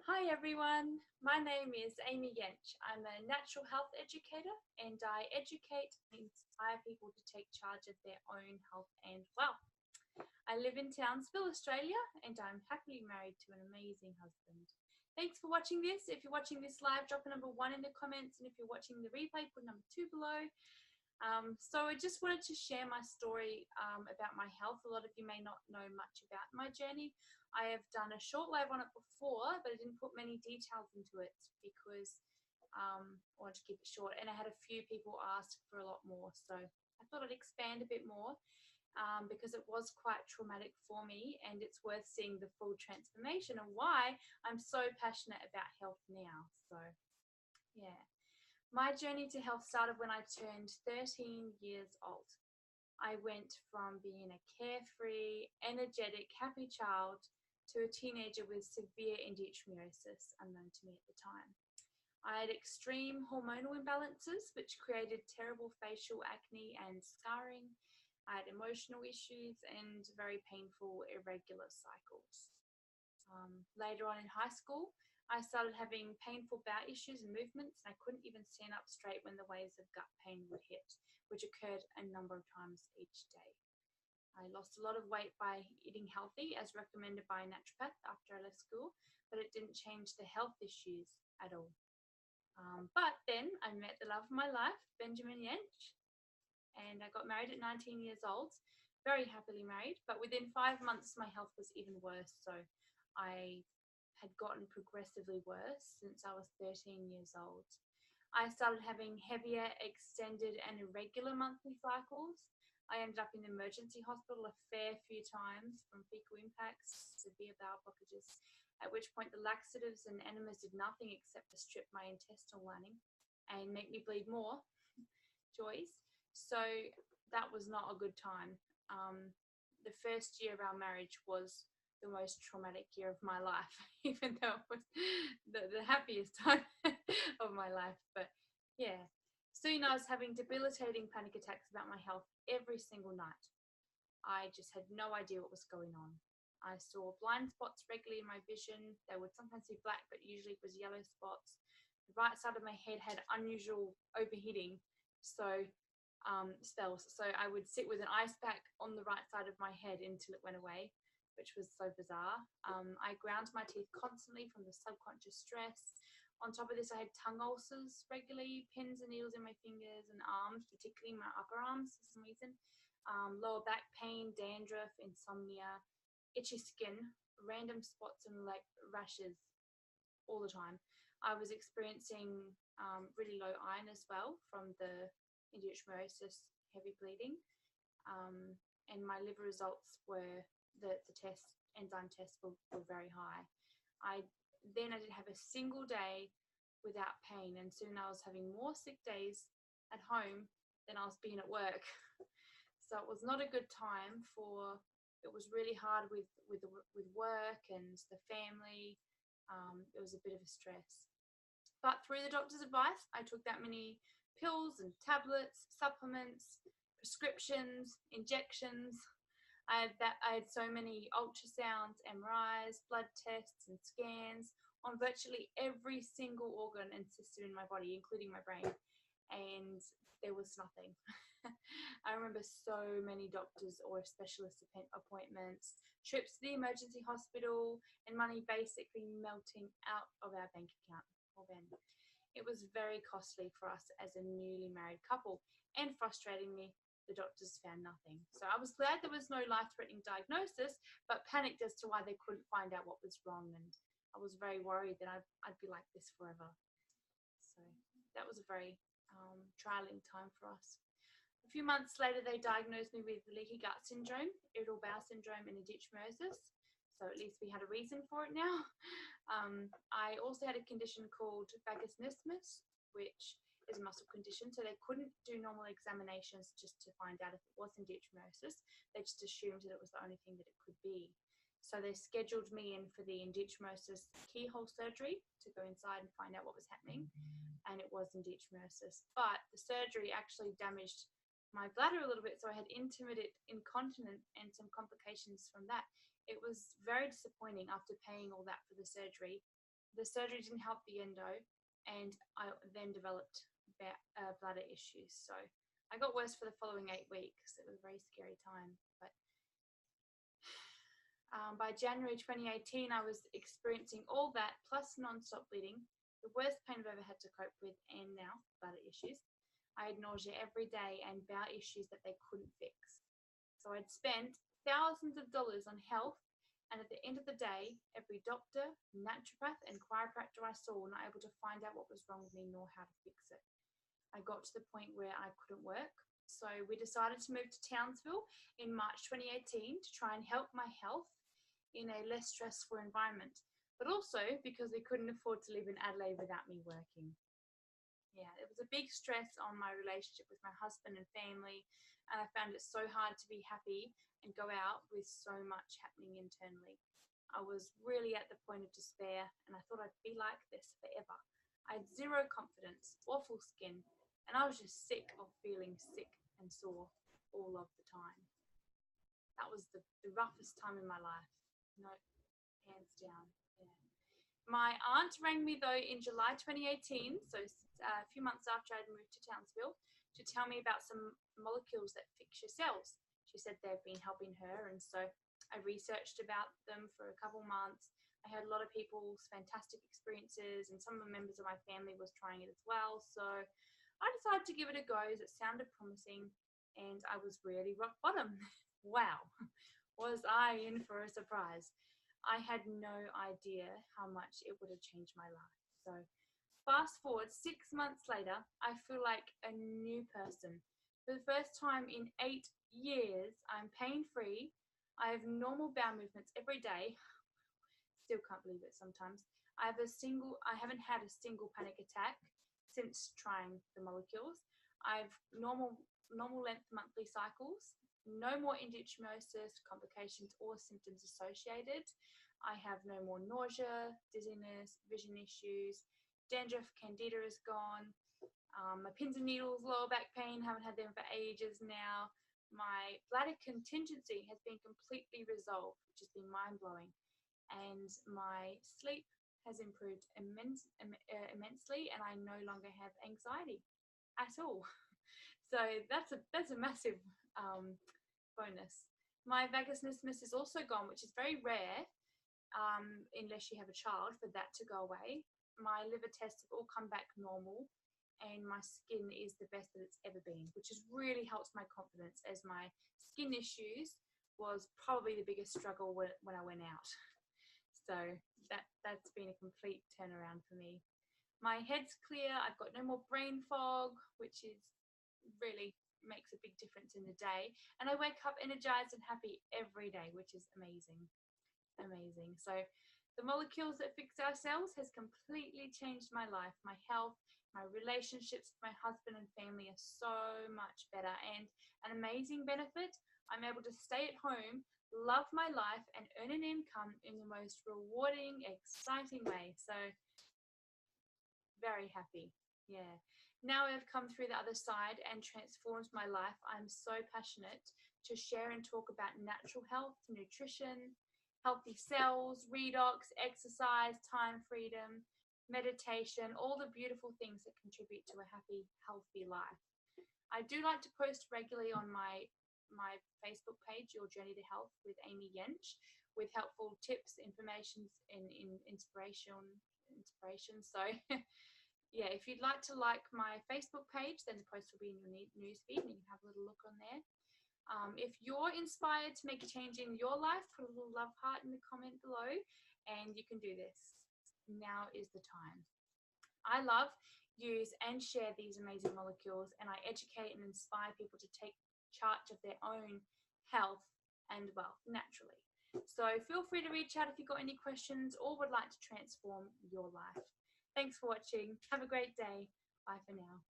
Hi everyone, my name is Amy Yench. I'm a natural health educator and I educate and inspire people to take charge of their own health and wealth. I live in Townsville, Australia, and I'm happily married to an amazing husband. Thanks for watching this. If you're watching this live, drop a number 1 in the comments, and if you're watching the replay, put number 2 below. So I just wanted to share my story about my health. A lot of you may not know much about my journey. I have done a short live on it before, but I didn't put many details into it because I wanted to keep it short, and I had a few people ask for a lot more. So I thought I'd expand a bit more because it was quite traumatic for me, and it's worth seeing the full transformation and why I'm so passionate about health now. So yeah. My journey to health started when I turned 13 years old. I went from being a carefree, energetic, happy child to a teenager with severe endometriosis, unknown to me at the time. I had extreme hormonal imbalances, which created terrible facial acne and scarring. I had emotional issues and very painful, irregular cycles. Later on in high school, I started having painful bowel issues and movements, and I couldn't even stand up straight when the waves of gut pain would hit, which occurred a number of times each day. I lost a lot of weight by eating healthy, as recommended by a naturopath after I left school, but it didn't change the health issues at all. But then I met the love of my life, Benjamin Yench, and I got married at 19 years old, very happily married, but within 5 months my health was even worse. So I had gotten progressively worse since I was 13 years old. I started having heavier, extended and irregular monthly cycles. I ended up in the emergency hospital a fair few times from fecal impacts, severe bowel blockages, at which point the laxatives and enemas did nothing except to strip my intestinal lining and make me bleed more. Joys. So that was not a good time. The first year of our marriage was the most traumatic year of my life, even though it was the happiest time of my life. But yeah, soon I was having debilitating panic attacks about my health every single night. I just had no idea what was going on. I saw blind spots regularly in my vision. They would sometimes be black, but usually it was yellow spots. The right side of my head had unusual overheating, spells. So I would sit with an ice pack on the right side of my head until it went away, which was so bizarre. I ground my teeth constantly from the subconscious stress. On top of this, I had tongue ulcers regularly, pins and needles in my fingers and arms, particularly my upper arms for some reason. Lower back pain, dandruff, insomnia, itchy skin, random spots and like rashes all the time. I was experiencing really low iron as well from the endometriosis, heavy bleeding, and my liver results were the enzyme tests were very high. I didn't have a single day without pain, and soon I was having more sick days at home than I was being at work. So it was not a good time for. It was really hard with work and the family. It was a bit of a stress. But through the doctor's advice, I took that many pills and tablets, supplements, prescriptions, injections. I had so many ultrasounds, MRIs, blood tests and scans on virtually every single organ and system in my body, including my brain, and there was nothing. I remember so many doctors or specialist appointments, trips to the emergency hospital, and money basically melting out of our bank account. It was very costly for us as a newly married couple, and frustratingly, the doctors found nothing. So I was glad there was no life-threatening diagnosis, but panicked as to why they couldn't find out what was wrong, and I was very worried that I'd be like this forever. So that was a very trialing time for us. A few months later, they diagnosed me with leaky gut syndrome, irritable bowel syndrome, and endometriosis. So at least we had a reason for it now. I also had a condition called vagus, which is a muscle condition. So they couldn't do normal examinations just to find out if it was endometriosis. They just assumed that it was the only thing that it could be. So they scheduled me in for the endometriosis keyhole surgery to go inside and find out what was happening. And it was endometriosis. But the surgery actually damaged my bladder a little bit, so I had intermittent incontinence and some complications from that. It was very disappointing after paying all that for the surgery The surgery didn't help the endo, and I then developed bladder issues. So I got worse for the following 8 weeks. It was a very scary time. But by January 2018, I was experiencing all that plus non-stop bleeding, the worst pain I've ever had to cope with, and now bladder issues. I had nausea every day and bowel issues that they couldn't fix. So I'd spent thousands of dollars on health, and at the end of the day, every doctor, naturopath, and chiropractor I saw were not able to find out what was wrong with me nor how to fix it. I got to the point where I couldn't work, so we decided to move to Townsville in March 2018 to try and help my health in a less stressful environment, but also because we couldn't afford to live in Adelaide without me working. Yeah, it was a big stress on my relationship with my husband and family, and I found it so hard to be happy and go out with so much happening internally. I was really at the point of despair, and I thought I'd be like this forever. I had zero confidence, awful skin, and I was just sick of feeling sick and sore all of the time. That was the roughest time in my life. No, hands down. Yeah. My aunt rang me though in July 2018, so a few months after I'd moved to Townsville, to tell me about some molecules that fix your cells. She said they've been helping her, and so I researched about them for a couple months. I heard a lot of people's fantastic experiences, and some of the members of my family was trying it as well. So I decided to give it a go as it sounded promising, and I was really rock bottom. Wow, was I in for a surprise. I had no idea how much it would have changed my life. So fast forward 6 months later, I feel like a new person. For the first time in 8 years, I'm pain-free. I have normal bowel movements every day. Still can't believe it sometimes. I haven't had a single panic attack since trying the molecules. I've normal length monthly cycles. No more endometriosis, complications, or symptoms associated. I have no more nausea, dizziness, vision issues. Dandruff, candida is gone. My pins and needles, lower back pain, haven't had them for ages now. My bladder contingency has been completely resolved, which has been mind-blowing. And my sleep has improved immensely, and I no longer have anxiety at all. So that's a massive bonus. My vagusnervous is also gone, which is very rare unless you have a child for that to go away. My liver tests have all come back normal, and my skin is the best that it's ever been, which has really helped my confidence, as my skin issues was probably the biggest struggle when I went out. So that's been a complete turnaround for me. My head's clear. I've got no more brain fog, which is really makes a big difference in the day, and I wake up energized and happy every day, which is amazing. So the molecules that fix our cells has completely changed my life. My health, my relationships with my husband and family are so much better, and an amazing benefit, I'm able to stay at home, love my life, and earn an income in the most rewarding, exciting way. So very happy. Yeah. Now I've come through the other side and transformed my life. I'm so passionate to share and talk about natural health, nutrition, healthy cells, redox, exercise, time freedom, meditation, all the beautiful things that contribute to a happy, healthy life. I do like to post regularly on my Facebook page, Your Journey to Health with Amy Yench, with helpful tips, information, and inspiration. So yeah, if you'd like to like my Facebook page, then the post will be in your newsfeed, and you can have a little look on there. If you're inspired to make a change in your life, put a little love heart in the comment below, and you can do this. Now is the time. I love, use, and share these amazing molecules, and I educate and inspire people to take charge of their own health and wealth naturally. So feel free to reach out if you've got any questions or would like to transform your life. Thanks for watching. Have a great day. Bye for now.